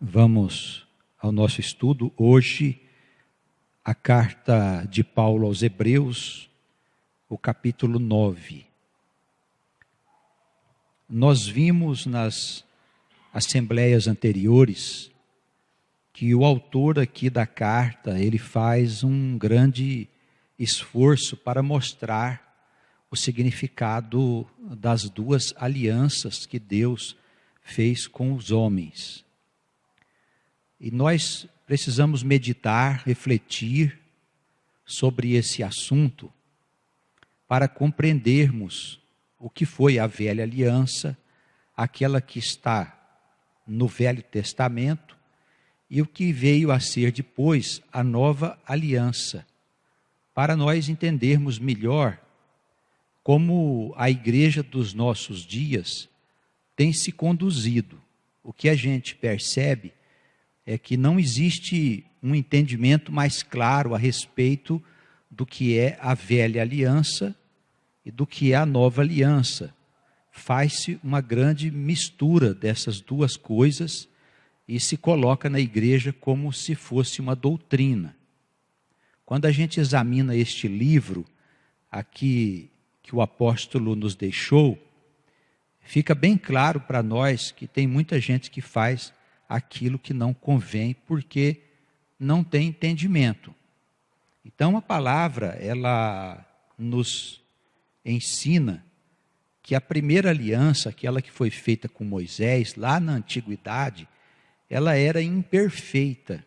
Vamos ao nosso estudo hoje, a carta de Paulo aos Hebreus, o capítulo 9. Nós vimos nas assembleias anteriores que o autor aqui da carta, ele faz um grande esforço para mostrar o significado das duas alianças que Deus fez com os homens. E nós precisamos meditar, refletir sobre esse assunto para compreendermos o que foi a velha aliança, aquela que está no Velho Testamento, e o que veio a ser depois a nova aliança, para nós entendermos melhor como a igreja dos nossos dias tem se conduzido. O que a gente percebe é que não existe um entendimento mais claro a respeito do que é a velha aliança e do que é a nova aliança. Faz-se uma grande mistura dessas duas coisas e se coloca na igreja como se fosse uma doutrina. Quando a gente examina este livro aqui que o apóstolo nos deixou, fica bem claro para nós que tem muita gente que faz aquilo que não convém, porque não tem entendimento. Então a palavra, ela nos ensina que a primeira aliança, aquela que foi feita com Moisés, lá na antiguidade, ela era imperfeita.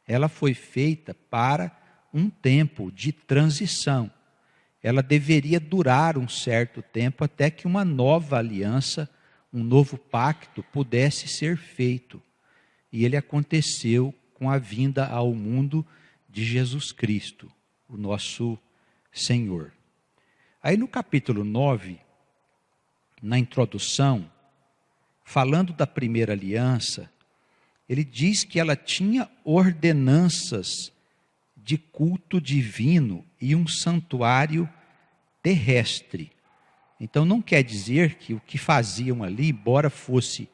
Ela foi feita para um tempo de transição. Ela deveria durar um certo tempo até que uma nova aliança, um novo pacto pudesse ser feito. E ele aconteceu com a vinda ao mundo de Jesus Cristo, o nosso Senhor. Aí no capítulo 9, na introdução, falando da primeira aliança, ele diz que ela tinha ordenanças de culto divino e um santuário terrestre. Então não quer dizer que o que faziam ali, embora fosse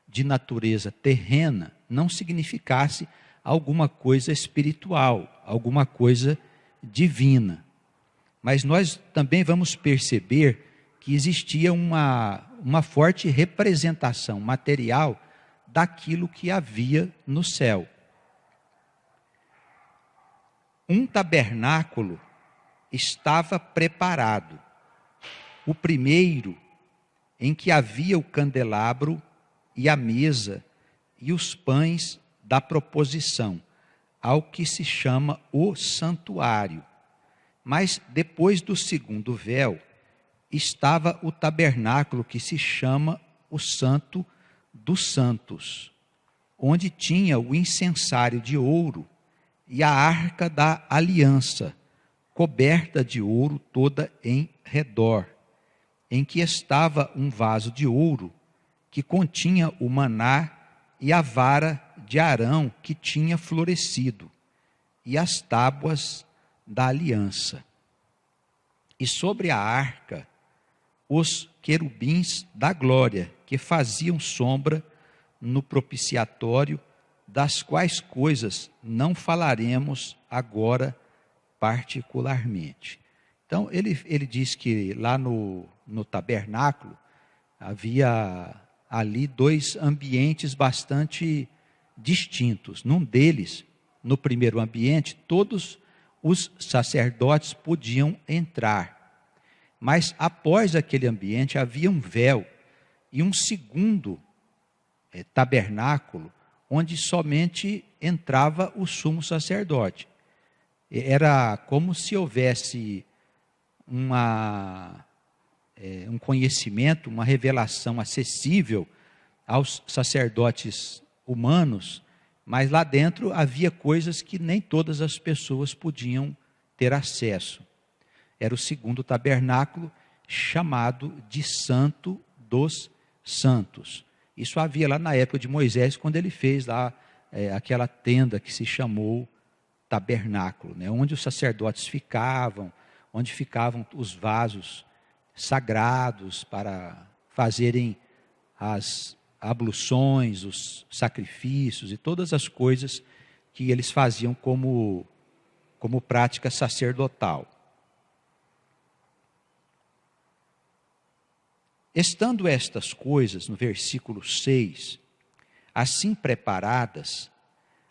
de natureza terrena, não significasse alguma coisa espiritual, alguma coisa divina. Mas nós também vamos perceber que existia uma forte representação material daquilo que havia no céu. Um tabernáculo estava preparado. O primeiro, em que havia o candelabro e a mesa e os pães da proposição, ao que se chama o santuário. Mas depois do segundo véu, estava o tabernáculo que se chama o Santo dos Santos, onde tinha o incensário de ouro e a arca da aliança, coberta de ouro toda em redor, em que estava um vaso de ouro que continha o maná e a vara de Arão que tinha florescido, e as tábuas da aliança. E sobre a arca, os querubins da glória, que faziam sombra no propiciatório, das quais coisas não falaremos agora particularmente. Então, ele diz que lá no tabernáculo havia ali dois ambientes bastante distintos. Num deles, no primeiro ambiente, todos os sacerdotes podiam entrar. Mas após aquele ambiente havia um véu e um segundo tabernáculo, onde somente entrava o sumo sacerdote. Era como se houvesse um conhecimento, uma revelação acessível aos sacerdotes humanos, mas lá dentro havia coisas que nem todas as pessoas podiam ter acesso. Era o segundo tabernáculo, chamado de Santo dos Santos. Isso havia lá na época de Moisés, quando ele fez lá aquela tenda que se chamou tabernáculo, né, onde os sacerdotes ficavam, onde ficavam os vasos sagrados para fazerem as abluções, os sacrifícios e todas as coisas que eles faziam como prática sacerdotal. Estando estas coisas, no versículo 6, assim preparadas,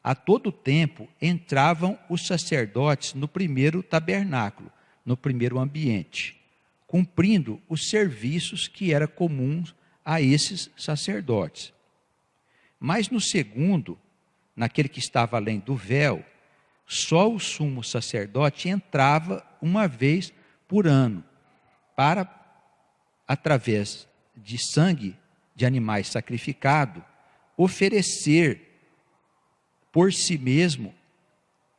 a todo tempo entravam os sacerdotes no primeiro tabernáculo, no primeiro ambiente, cumprindo os serviços que eram comuns a esses sacerdotes. Mas no segundo, naquele que estava além do véu, só o sumo sacerdote entrava uma vez por ano, para, através de sangue de animais sacrificados, oferecer por si mesmo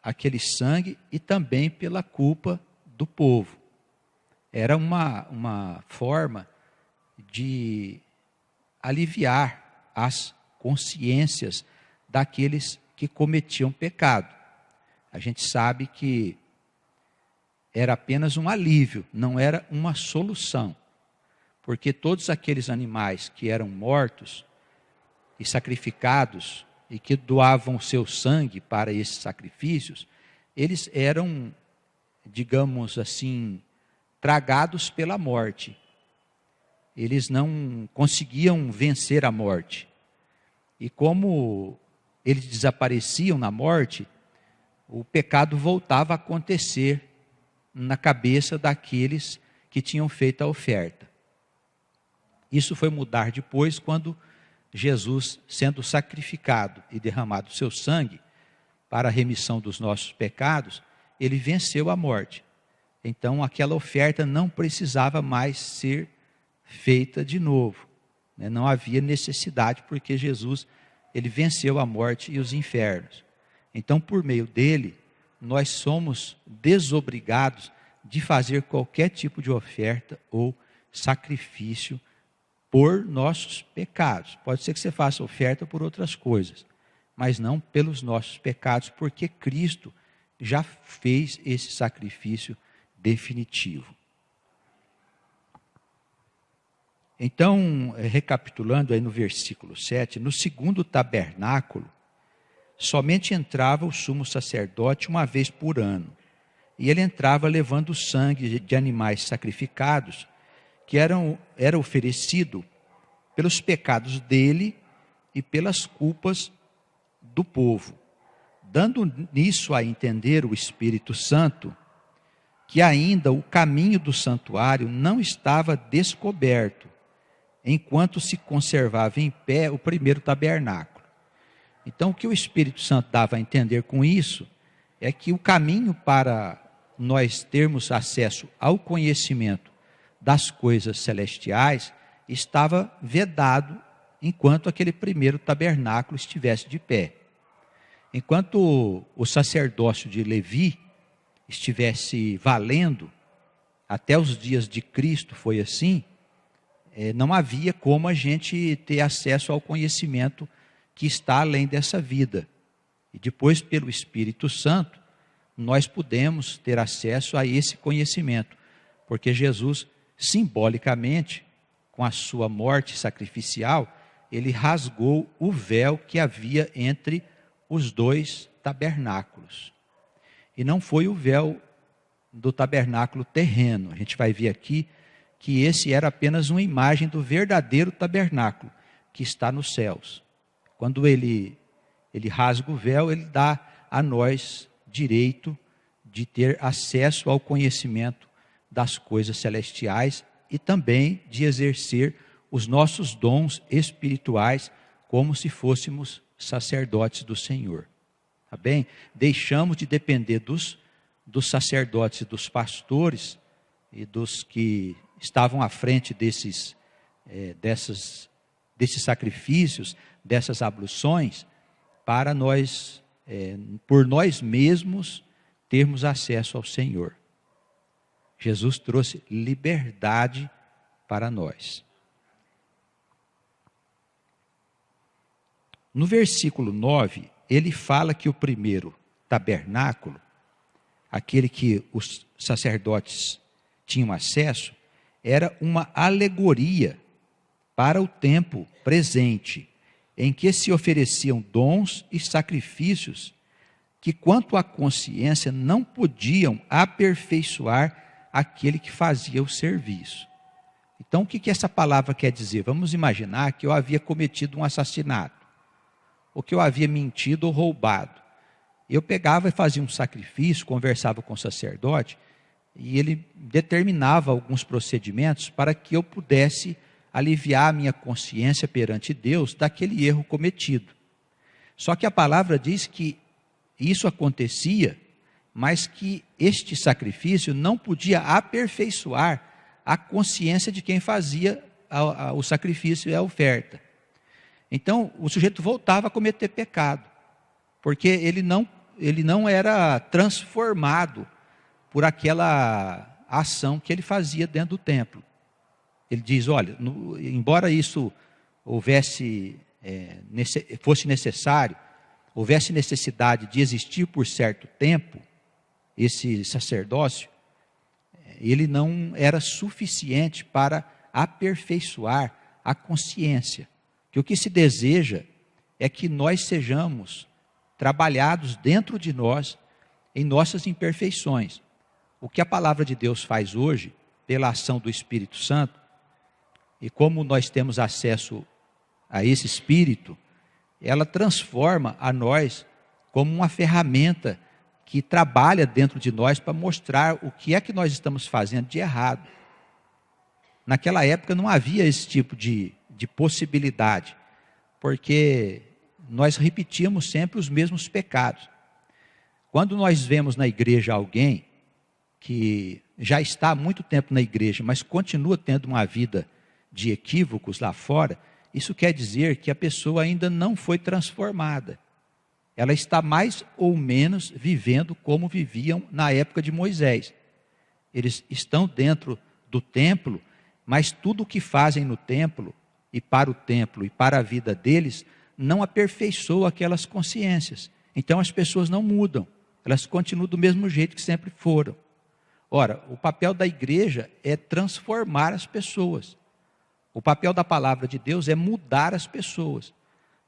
aquele sangue e também pela culpa do povo. Era uma forma de aliviar as consciências daqueles que cometiam pecado. A gente sabe que era apenas um alívio, não era uma solução, porque todos aqueles animais que eram mortos e sacrificados e que doavam o seu sangue para esses sacrifícios, eles eram, digamos assim, tragados pela morte. Eles não conseguiam vencer a morte. E como eles desapareciam na morte, o pecado voltava a acontecer na cabeça daqueles que tinham feito a oferta. Isso foi mudar depois, quando Jesus, sendo sacrificado e derramado seu sangue para a remissão dos nossos pecados, ele venceu a morte. Então aquela oferta não precisava mais ser feita de novo, né? Não havia necessidade, porque Jesus, ele venceu a morte e os infernos. Então, por meio dele, nós somos desobrigados de fazer qualquer tipo de oferta ou sacrifício por nossos pecados. Pode ser que você faça oferta por outras coisas, mas não pelos nossos pecados, porque Cristo já fez esse sacrifício definitivo. Então, recapitulando aí no versículo 7, no segundo tabernáculo, somente entrava o sumo sacerdote uma vez por ano. E ele entrava levando o sangue de animais sacrificados, que era oferecido pelos pecados dele e pelas culpas do povo, dando nisso a entender o Espírito Santo que ainda o caminho do santuário não estava descoberto, enquanto se conservava em pé o primeiro tabernáculo. Então, o que o Espírito Santo dava a entender com isso é que o caminho para nós termos acesso ao conhecimento das coisas celestiais estava vedado enquanto aquele primeiro tabernáculo estivesse de pé. Enquanto o sacerdócio de Levi estivesse valendo, até os dias de Cristo foi assim, não havia como a gente ter acesso ao conhecimento que está além dessa vida. E depois, pelo Espírito Santo, nós podemos ter acesso a esse conhecimento, porque Jesus, simbolicamente, com a sua morte sacrificial, ele rasgou o véu que havia entre os dois tabernáculos. E não foi o véu do tabernáculo terreno. A gente vai ver aqui que esse era apenas uma imagem do verdadeiro tabernáculo que está nos céus. Quando ele rasga o véu, ele dá a nós direito de ter acesso ao conhecimento das coisas celestiais e também de exercer os nossos dons espirituais como se fôssemos sacerdotes do Senhor. Tá bem? Deixamos de depender dos sacerdotes e dos pastores e dos que estavam à frente desses sacrifícios, dessas abluções, para nós, por nós mesmos, termos acesso ao Senhor. Jesus trouxe liberdade para nós. No versículo 9, ele fala que o primeiro tabernáculo, aquele que os sacerdotes tinham acesso, era uma alegoria para o tempo presente, em que se ofereciam dons e sacrifícios que, quanto à consciência, não podiam aperfeiçoar aquele que fazia o serviço. Então, o que essa palavra quer dizer? Vamos imaginar que eu havia cometido um assassinato, ou que eu havia mentido ou roubado. Eu pegava e fazia um sacrifício, conversava com o sacerdote, e ele determinava alguns procedimentos para que eu pudesse aliviar a minha consciência perante Deus daquele erro cometido. Só que a palavra diz que isso acontecia, mas que este sacrifício não podia aperfeiçoar a consciência de quem fazia o sacrifício e a oferta. Então, o sujeito voltava a cometer pecado, porque ele não era transformado por aquela ação que ele fazia dentro do templo. Ele diz, olha, embora isso fosse necessário, houvesse necessidade de existir por certo tempo, esse sacerdócio, ele não era suficiente para aperfeiçoar a consciência. Que o que se deseja é que nós sejamos trabalhados dentro de nós, em nossas imperfeições. O que a palavra de Deus faz hoje, pela ação do Espírito Santo, e como nós temos acesso a esse Espírito, ela transforma a nós como uma ferramenta que trabalha dentro de nós para mostrar o que é que nós estamos fazendo de errado. Naquela época não havia esse tipo de possibilidade, porque nós repetíamos sempre os mesmos pecados. Quando nós vemos na igreja alguém que já está há muito tempo na igreja, mas continua tendo uma vida de equívocos lá fora, isso quer dizer que a pessoa ainda não foi transformada. Ela está mais ou menos vivendo como viviam na época de Moisés. Eles estão dentro do templo, mas tudo o que fazem no templo, e para o templo, e para a vida deles, não aperfeiçoa aquelas consciências. Então as pessoas não mudam, elas continuam do mesmo jeito que sempre foram. Ora, o papel da igreja é transformar as pessoas. O papel da palavra de Deus é mudar as pessoas.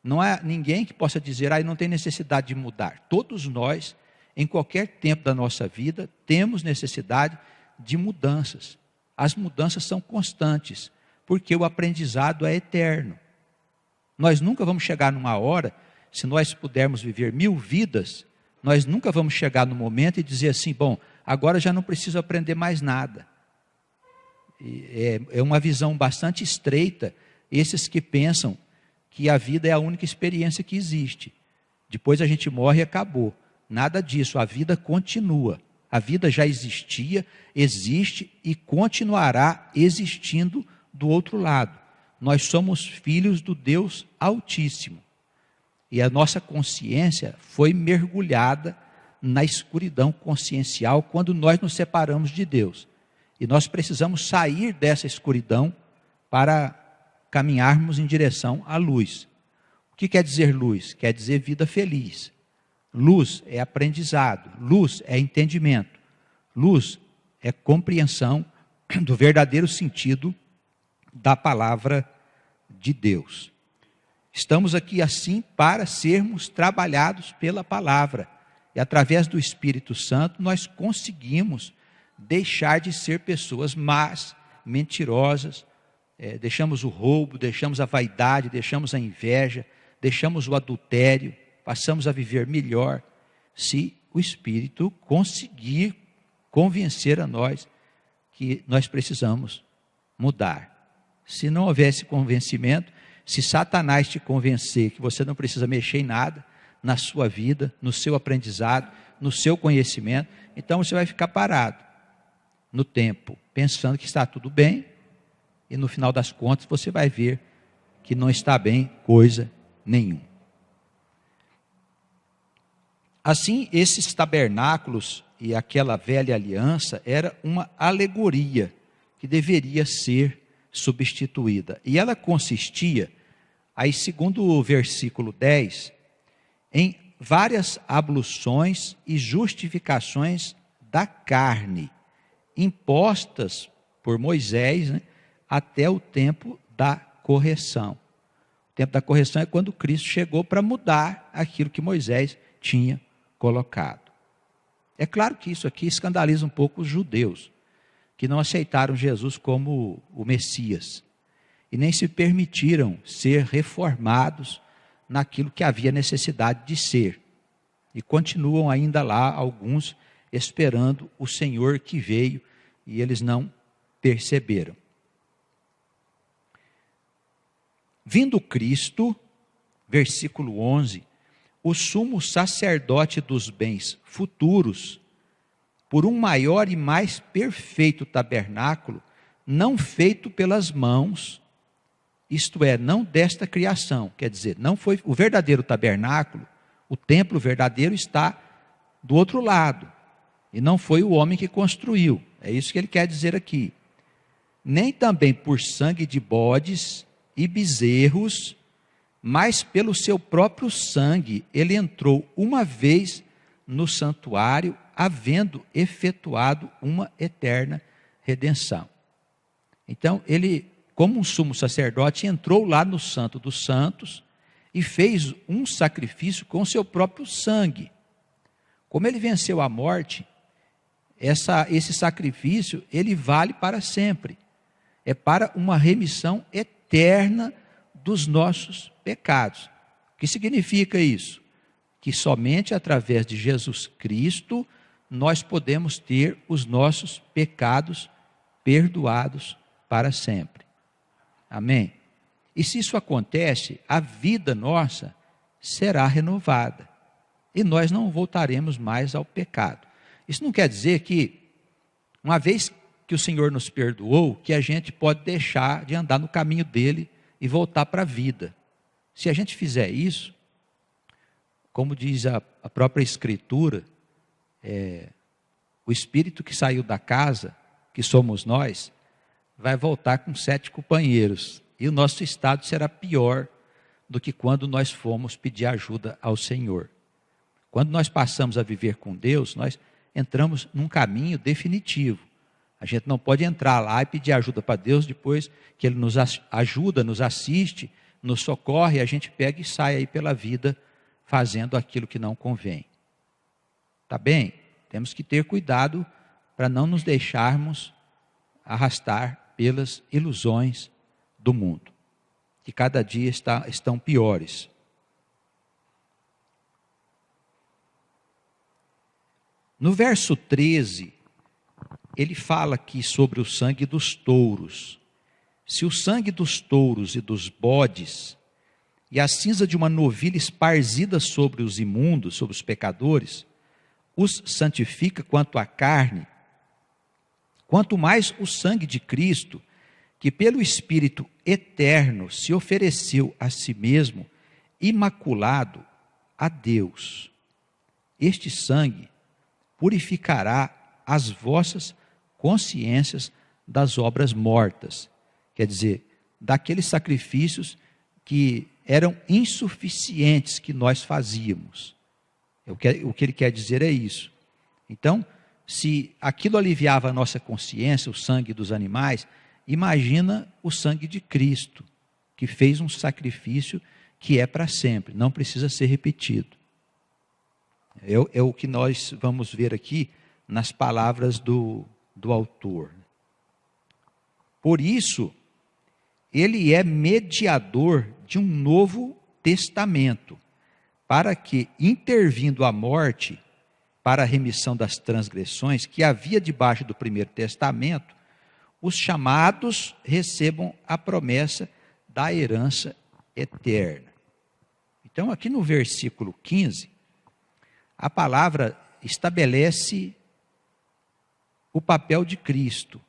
Não há ninguém que possa dizer, não tem necessidade de mudar. Todos nós, em qualquer tempo da nossa vida, temos necessidade de mudanças. As mudanças são constantes, porque o aprendizado é eterno. Nós nunca vamos chegar numa hora, se nós pudermos viver 1000 vidas, nós nunca vamos chegar no momento e dizer assim, bom, agora já não preciso aprender mais nada. É uma visão bastante estreita, esses que pensam que a vida é a única experiência que existe. Depois a gente morre e acabou. Nada disso, a vida continua. A vida já existia, existe e continuará existindo do outro lado. Nós somos filhos do Deus Altíssimo. E a nossa consciência foi mergulhada na escuridão consciencial quando nós nos separamos de Deus. E nós precisamos sair dessa escuridão para caminharmos em direção à luz. O que quer dizer luz? Quer dizer vida feliz. Luz é aprendizado, luz é entendimento, luz é compreensão do verdadeiro sentido da palavra de Deus. Estamos aqui assim para sermos trabalhados pela palavra. E através do Espírito Santo nós conseguimos deixar de ser pessoas más, mentirosas, deixamos o roubo, deixamos a vaidade, deixamos a inveja, deixamos o adultério, passamos a viver melhor, se o Espírito conseguir convencer a nós que nós precisamos mudar. Se não houvesse convencimento, se Satanás te convencer que você não precisa mexer em nada, na sua vida, no seu aprendizado, no seu conhecimento, então você vai ficar parado no tempo, pensando que está tudo bem, e no final das contas você vai ver que não está bem coisa nenhuma. Assim, esses tabernáculos e aquela velha aliança era uma alegoria que deveria ser substituída. E ela consistia, aí segundo o versículo 10, em várias abluções e justificações da carne, impostas por Moisés, até o tempo da correção. O tempo da correção é quando Cristo chegou para mudar aquilo que Moisés tinha colocado. É claro que isso aqui escandaliza um pouco os judeus, que não aceitaram Jesus como o Messias, e nem se permitiram ser reformados naquilo que havia necessidade de ser. E continuam ainda lá, alguns, esperando o Senhor que veio, e eles não perceberam. Vindo Cristo, versículo 11, o sumo sacerdote dos bens futuros, por um maior e mais perfeito tabernáculo, não feito pelas mãos, isto é, não desta criação, quer dizer, não foi o verdadeiro tabernáculo, o templo verdadeiro está do outro lado, e não foi o homem que construiu, é isso que ele quer dizer aqui. Nem também por sangue de bodes e bezerros, mas pelo seu próprio sangue, ele entrou uma vez no santuário, havendo efetuado uma eterna redenção. Então, ele, como um sumo sacerdote, entrou lá no Santo dos Santos e fez um sacrifício com o seu próprio sangue. Como ele venceu a morte, esse sacrifício, ele vale para sempre. É para uma remissão eterna dos nossos pecados. O que significa isso? Que somente através de Jesus Cristo nós podemos ter os nossos pecados perdoados para sempre. Amém? E se isso acontece, a vida nossa será renovada. E nós não voltaremos mais ao pecado. Isso não quer dizer que, uma vez que o Senhor nos perdoou, que a gente pode deixar de andar no caminho dele e voltar para a vida. Se a gente fizer isso, como diz a própria Escritura, o espírito que saiu da casa, que somos nós, vai voltar com 7 companheiros. E o nosso estado será pior do que quando nós fomos pedir ajuda ao Senhor. Quando nós passamos a viver com Deus, nós entramos num caminho definitivo. A gente não pode entrar lá e pedir ajuda para Deus, depois que Ele nos ajuda, nos assiste, nos socorre, a gente pega e sai aí pela vida fazendo aquilo que não convém. Tá bem? Temos que ter cuidado para não nos deixarmos arrastar pelas ilusões do mundo, que cada dia estão piores. No verso 13, ele fala aqui sobre o sangue dos touros. Se o sangue dos touros e dos bodes e a cinza de uma novilha esparzida sobre os imundos, sobre os pecadores, os santifica quanto à carne, quanto mais o sangue de Cristo, que pelo Espírito eterno se ofereceu a si mesmo, imaculado a Deus. Este sangue purificará as vossas consciências das obras mortas. Quer dizer, daqueles sacrifícios que eram insuficientes que nós fazíamos. O que ele quer dizer é isso. Então, se aquilo aliviava a nossa consciência, o sangue dos animais, imagina o sangue de Cristo, que fez um sacrifício que é para sempre, não precisa ser repetido. É o que nós vamos ver aqui nas palavras do autor. Por isso, ele é mediador de um novo testamento, para que, intervindo a morte para a remissão das transgressões que havia debaixo do primeiro testamento, os chamados recebam a promessa da herança eterna. Então, aqui no versículo 15, a palavra estabelece o papel de Cristo.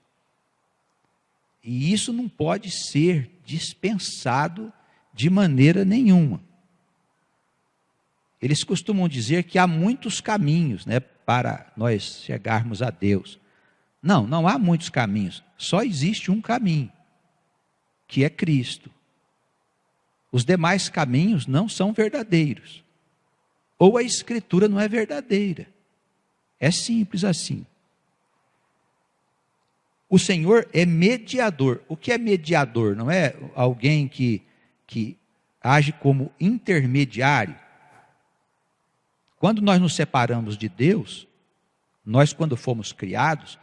E isso não pode ser dispensado de maneira nenhuma. Eles costumam dizer que há muitos caminhos, para nós chegarmos a Deus. Não, não há muitos caminhos. Só existe um caminho, que é Cristo. Os demais caminhos não são verdadeiros. Ou a Escritura não é verdadeira. É simples assim. o Senhor é mediador. O que é mediador? Não é alguém que age como intermediário. Quando nós nos separamos de Deus, nós, quando fomos criados,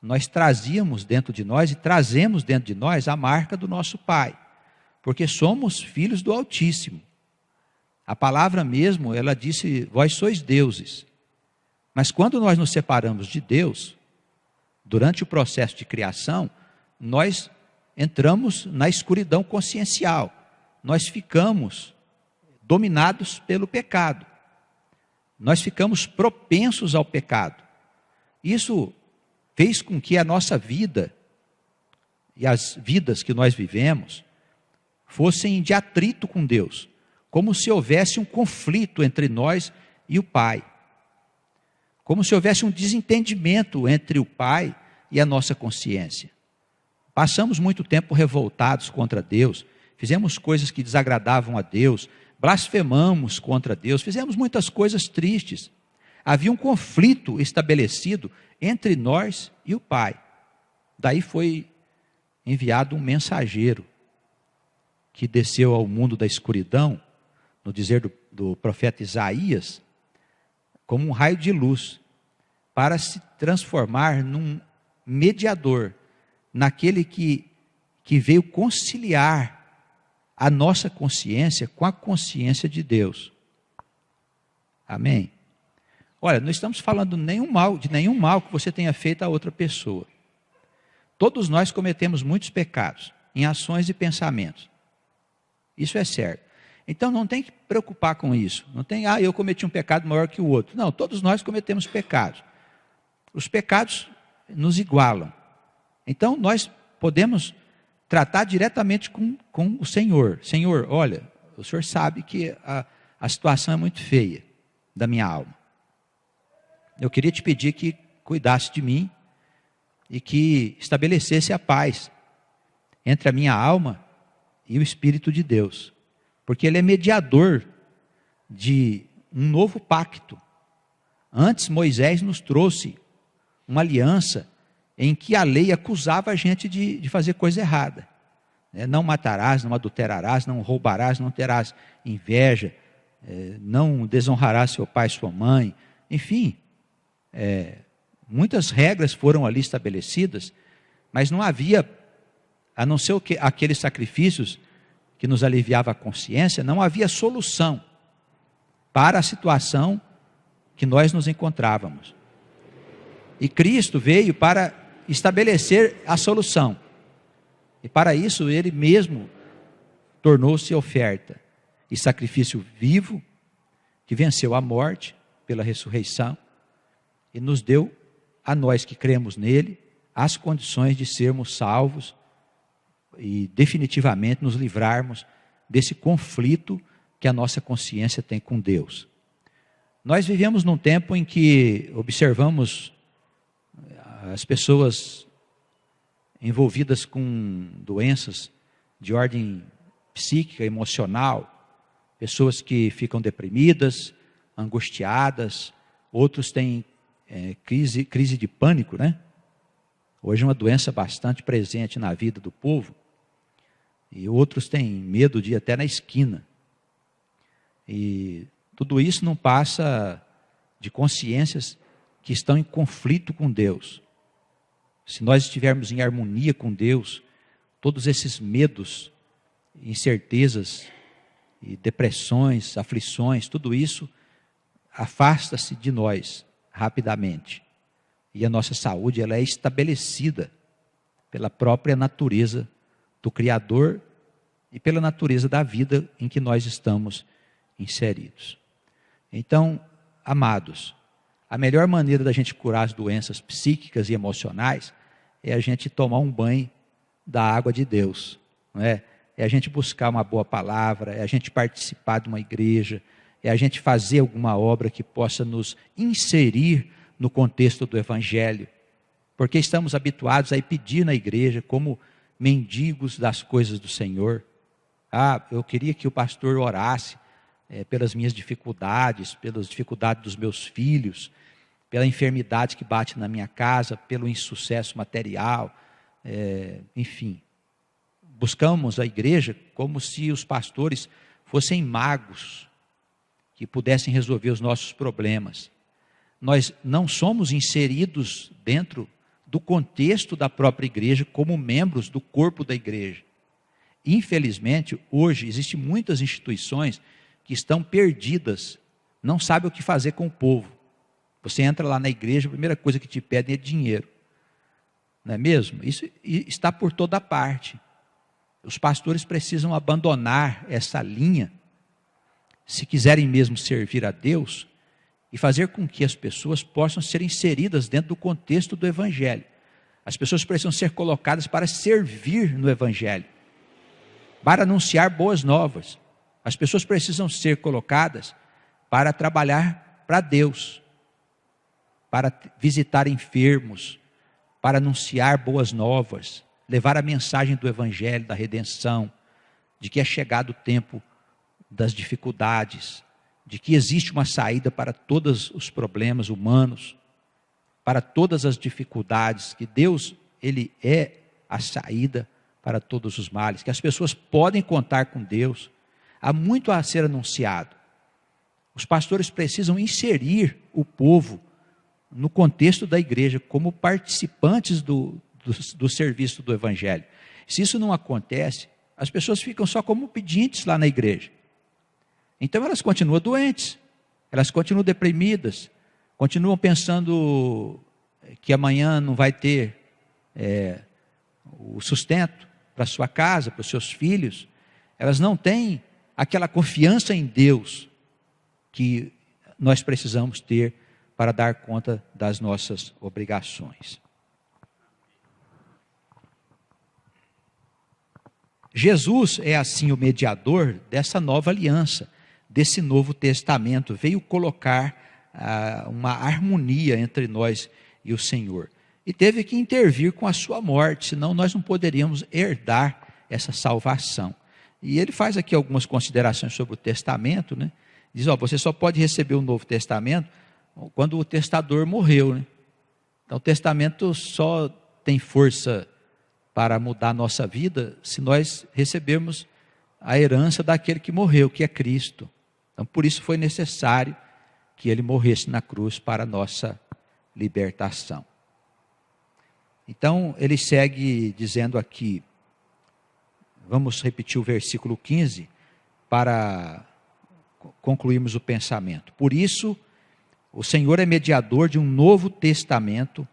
nós trazíamos dentro de nós e trazemos dentro de nós a marca do nosso Pai, porque somos filhos do Altíssimo. A palavra mesmo, ela disse, vós sois deuses. Mas quando nós nos separamos de Deus, durante o processo de criação, nós entramos na escuridão consciencial. Nós ficamos dominados pelo pecado. Nós ficamos propensos ao pecado. Isso fez com que a nossa vida e as vidas que nós vivemos fossem de atrito com Deus, como se houvesse um conflito entre nós e o Pai, como se houvesse um desentendimento entre o Pai e a nossa consciência. Passamos muito tempo revoltados contra Deus, fizemos coisas que desagradavam a Deus, blasfemamos contra Deus, fizemos muitas coisas tristes. Havia um conflito estabelecido entre nós e o Pai. Daí foi enviado um mensageiro que desceu ao mundo da escuridão, no dizer do profeta Isaías, como um raio de luz, para se transformar num mediador, naquele que veio conciliar a nossa consciência com a consciência de Deus. Amém? Olha, não estamos falando de nenhum mal que você tenha feito a outra pessoa. Todos nós cometemos muitos pecados, em ações e pensamentos. Isso é certo. Então não tem que preocupar com isso. Não tem, eu cometi um pecado maior que o outro. Não, todos nós cometemos pecados. Os pecados nos igualam. Então nós podemos tratar diretamente com o Senhor. Senhor, olha, o Senhor sabe que a situação é muito feia da minha alma. Eu queria te pedir que cuidasse de mim e que estabelecesse a paz entre a minha alma e o Espírito de Deus. Porque Ele é mediador de um novo pacto. Antes Moisés nos trouxe uma aliança em que a lei acusava a gente de fazer coisa errada. Não matarás, não adulterarás, não roubarás, não terás inveja, não desonrarás seu pai e sua mãe. Enfim, muitas regras foram ali estabelecidas, mas não havia, a não ser aqueles sacrifícios que nos aliviava a consciência, não havia solução para a situação que nós nos encontrávamos. E Cristo veio para estabelecer a solução. E para isso Ele mesmo tornou-se oferta e sacrifício vivo, que venceu a morte pela ressurreição, e nos deu, a nós que cremos nele, as condições de sermos salvos e definitivamente nos livrarmos desse conflito que a nossa consciência tem com Deus. Nós vivemos num tempo em que observamos as pessoas envolvidas com doenças de ordem psíquica, emocional, pessoas que ficam deprimidas, angustiadas, outros têm crise de pânico, né? Hoje é uma doença bastante presente na vida do povo, e outros têm medo de ir até na esquina. E tudo isso não passa de consciências que estão em conflito com Deus. Se nós estivermos em harmonia com Deus, todos esses medos, incertezas, e depressões, aflições, tudo isso afasta-se de nós rapidamente. E a nossa saúde, ela é estabelecida pela própria natureza do Criador e pela natureza da vida em que nós estamos inseridos. Então, amados, a melhor maneira da gente curar as doenças psíquicas e emocionais é a gente tomar um banho da água de Deus, não é? É a gente buscar uma boa palavra, é a gente participar de uma igreja, é a gente fazer alguma obra que possa nos inserir no contexto do Evangelho, porque estamos habituados a ir pedir na igreja como mendigos das coisas do Senhor. Eu queria que o pastor orasse pelas minhas dificuldades, pelas dificuldades dos meus filhos, pela enfermidade que bate na minha casa, pelo insucesso material, enfim, buscamos a igreja como se os pastores fossem magos que pudessem resolver os nossos problemas. Nós não somos inseridos dentro do contexto da própria igreja como membros do corpo da igreja. Infelizmente, hoje, existem muitas instituições que estão perdidas, não sabem o que fazer com o povo. Você entra lá na igreja, a primeira coisa que te pedem é dinheiro. Não é mesmo? Isso está por toda parte. Os pastores precisam abandonar essa linha, se quiserem mesmo servir a Deus, e fazer com que as pessoas possam ser inseridas dentro do contexto do Evangelho. As pessoas precisam ser colocadas para servir no Evangelho, para anunciar boas novas. As pessoas precisam ser colocadas para trabalhar para Deus, para visitar enfermos, para anunciar boas novas, levar a mensagem do Evangelho, da redenção, de que é chegado o tempo das dificuldades, de que existe uma saída para todos os problemas humanos, para todas as dificuldades, que Deus, Ele é a saída para todos os males, que as pessoas podem contar com Deus. Há muito a ser anunciado. Os pastores precisam inserir o povo no contexto da igreja, como participantes do serviço do Evangelho. Se isso não acontece, as pessoas ficam só como pedintes lá na igreja. Então elas continuam doentes, elas continuam deprimidas, continuam pensando que amanhã não vai ter o sustento para sua casa, para os seus filhos. Elas não têm aquela confiança em Deus que nós precisamos ter para dar conta das nossas obrigações. Jesus é assim o mediador dessa nova aliança, desse novo testamento. Veio colocar uma harmonia entre nós e o Senhor. E teve que intervir com a sua morte, senão nós não poderíamos herdar essa salvação. E ele faz aqui algumas considerações sobre o testamento, né? Diz, você só pode receber o Novo Testamento quando o testador morreu, né? Então o testamento só tem força para mudar a nossa vida se nós recebermos a herança daquele que morreu, que é Cristo. Então por isso foi necessário que ele morresse na cruz para a nossa libertação. Então ele segue dizendo aqui, vamos repetir o versículo 15 para concluirmos o pensamento. Por isso, o Senhor é mediador de um novo testamento,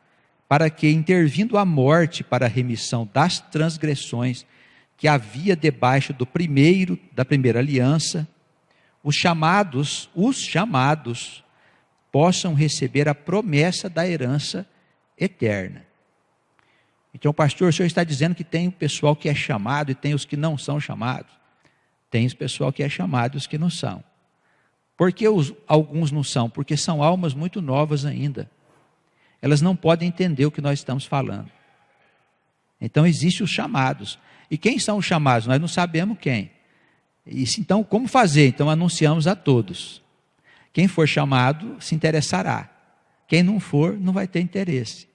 para que, intervindo a morte para a remissão das transgressões que havia debaixo da primeira aliança, os chamados possam receber a promessa da herança eterna. Então, pastor, o senhor está dizendo que tem o pessoal que é chamado e tem os que não são chamados. Tem o pessoal que é chamado e os que não são. Por que alguns não são? Porque são almas muito novas ainda. Elas não podem entender o que nós estamos falando. Então, existem os chamados. E quem são os chamados? Nós não sabemos quem. Então, como fazer? Então, anunciamos a todos. Quem for chamado, se interessará. Quem não for, não vai ter interesse.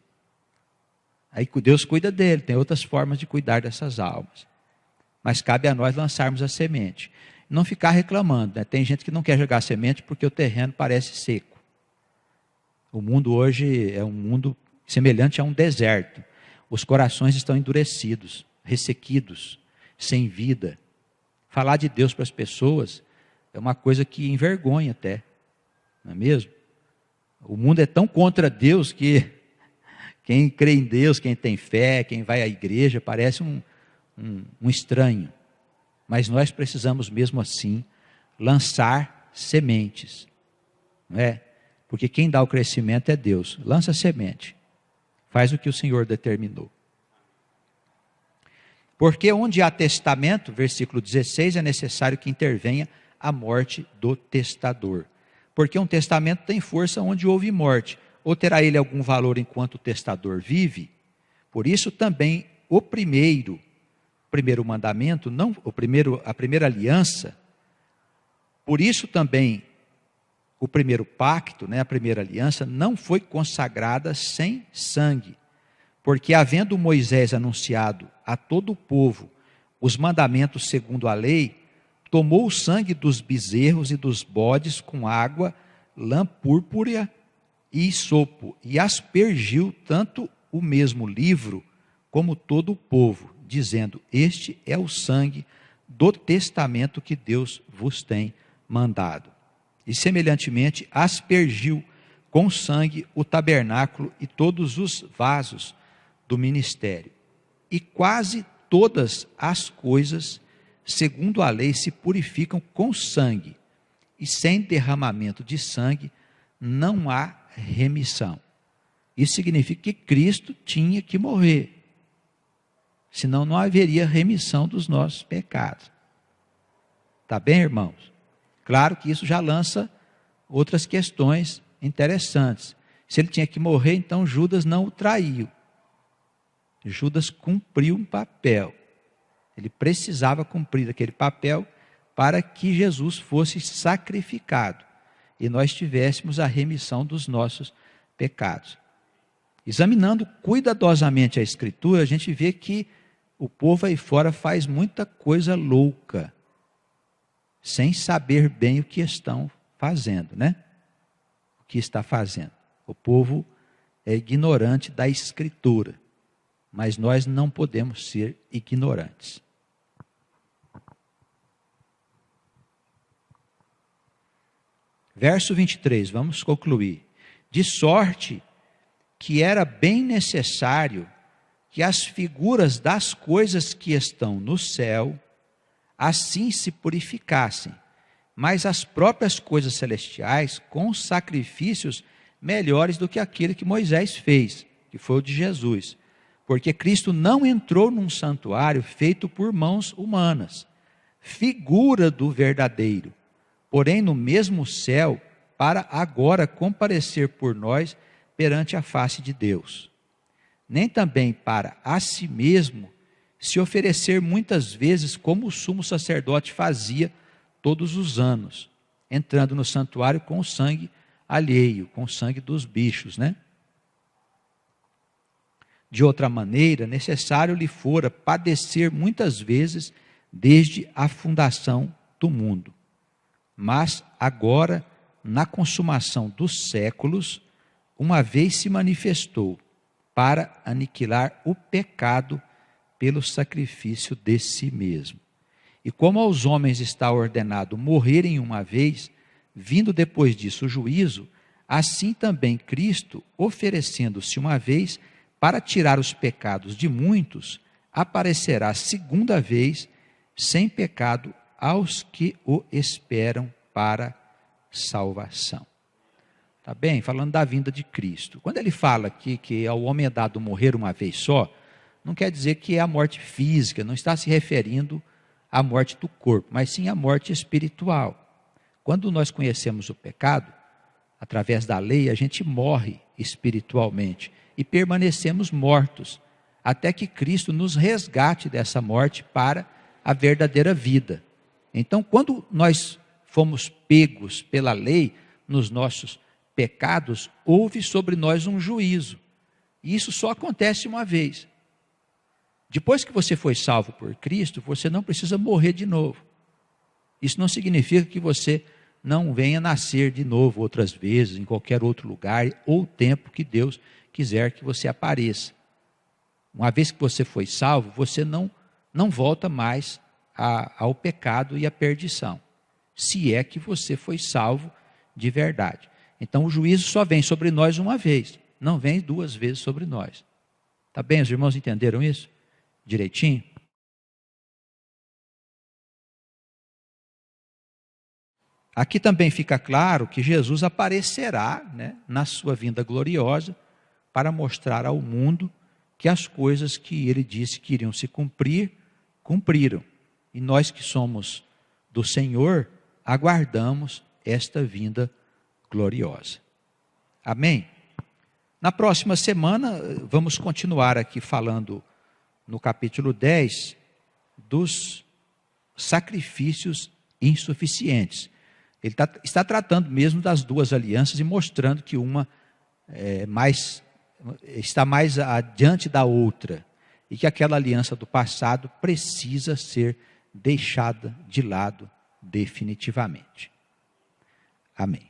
Aí Deus cuida dele, tem outras formas de cuidar dessas almas. Mas cabe a nós lançarmos a semente. Não ficar reclamando, né? Tem gente que não quer jogar semente porque o terreno parece seco. O mundo hoje é um mundo semelhante a um deserto. Os corações estão endurecidos, ressequidos, sem vida. Falar de Deus para as pessoas é uma coisa que envergonha até, não é mesmo? O mundo é tão contra Deus que quem crê em Deus, quem tem fé, quem vai à igreja, parece um estranho. Mas nós precisamos mesmo assim lançar sementes, não é? Porque quem dá o crescimento é Deus. Lança semente, faz o que o Senhor determinou. Porque onde há testamento, versículo 16, é necessário que intervenha a morte do testador. Porque um testamento tem força onde houve morte. Ou terá ele algum valor enquanto o testador vive? Por isso também o primeiro mandamento, a primeira aliança, por isso também o primeiro pacto, a primeira aliança, não foi consagrada sem sangue. Porque havendo Moisés anunciado a todo o povo os mandamentos segundo a lei, tomou o sangue dos bezerros e dos bodes com água, lã púrpura e sopo, e aspergiu tanto o mesmo livro como todo o povo, dizendo: este é o sangue do testamento que Deus vos tem mandado. E semelhantemente aspergiu com sangue o tabernáculo e todos os vasos do ministério. E quase todas as coisas, segundo a lei, se purificam com sangue, e sem derramamento de sangue não há remissão. Isso significa que Cristo tinha que morrer, senão não haveria remissão dos nossos pecados. Tá bem, irmãos? Claro que isso já lança outras questões interessantes. Se ele tinha que morrer, então Judas não o traiu. Judas cumpriu um papel. Ele precisava cumprir aquele papel para que Jesus fosse sacrificado e nós tivéssemos a remissão dos nossos pecados. Examinando cuidadosamente a Escritura, a gente vê que o povo aí fora faz muita coisa louca, sem saber bem o que estão fazendo, né? O que está fazendo. O povo é ignorante da Escritura, mas nós não podemos ser ignorantes. Verso 23, vamos concluir. De sorte que era bem necessário que as figuras das coisas que estão no céu assim se purificassem, mas as próprias coisas celestiais com sacrifícios melhores do que aquele que Moisés fez, que foi o de Jesus. Porque Cristo não entrou num santuário feito por mãos humanas, figura do verdadeiro, porém no mesmo céu, para agora comparecer por nós perante a face de Deus. Nem também para a si mesmo se oferecer muitas vezes, como o sumo sacerdote fazia todos os anos, entrando no santuário com o sangue alheio, com o sangue dos bichos, né? De outra maneira, necessário lhe fora padecer muitas vezes desde a fundação do mundo. Mas agora, na consumação dos séculos, uma vez se manifestou para aniquilar o pecado pelo sacrifício de si mesmo. E como aos homens está ordenado morrerem uma vez, vindo depois disso o juízo, assim também Cristo, oferecendo-se uma vez para tirar os pecados de muitos, aparecerá segunda vez sem pecado aos que o esperam para salvação. Tá bem? Falando da vinda de Cristo. Quando ele fala aqui que ao homem é dado morrer uma vez só, não quer dizer que é a morte física, não está se referindo à morte do corpo, mas sim à morte espiritual. Quando nós conhecemos o pecado, através da lei, a gente morre espiritualmente e permanecemos mortos, até que Cristo nos resgate dessa morte para a verdadeira vida. Então, quando nós fomos pegos pela lei nos nossos pecados, houve sobre nós um juízo. E isso só acontece uma vez. Depois que você foi salvo por Cristo, você não precisa morrer de novo. Isso não significa que você não venha nascer de novo outras vezes, em qualquer outro lugar ou tempo que Deus quiser que você apareça. Uma vez que você foi salvo, você não volta mais ao pecado e à perdição, se é que você foi salvo de verdade. Então o juízo só vem sobre nós uma vez, não vem duas vezes sobre nós. Tá bem? Os irmãos entenderam isso direitinho? Aqui também fica claro que Jesus aparecerá, né, na sua vinda gloriosa para mostrar ao mundo que as coisas que ele disse que iriam se cumprir, cumpriram. E nós que somos do Senhor, aguardamos esta vinda gloriosa. Amém? Na próxima semana, vamos continuar aqui falando no capítulo 10 dos sacrifícios insuficientes. Ele está tratando mesmo das duas alianças e mostrando que uma é mais está mais adiante da outra, e que aquela aliança do passado precisa ser deixada de lado definitivamente. Amém.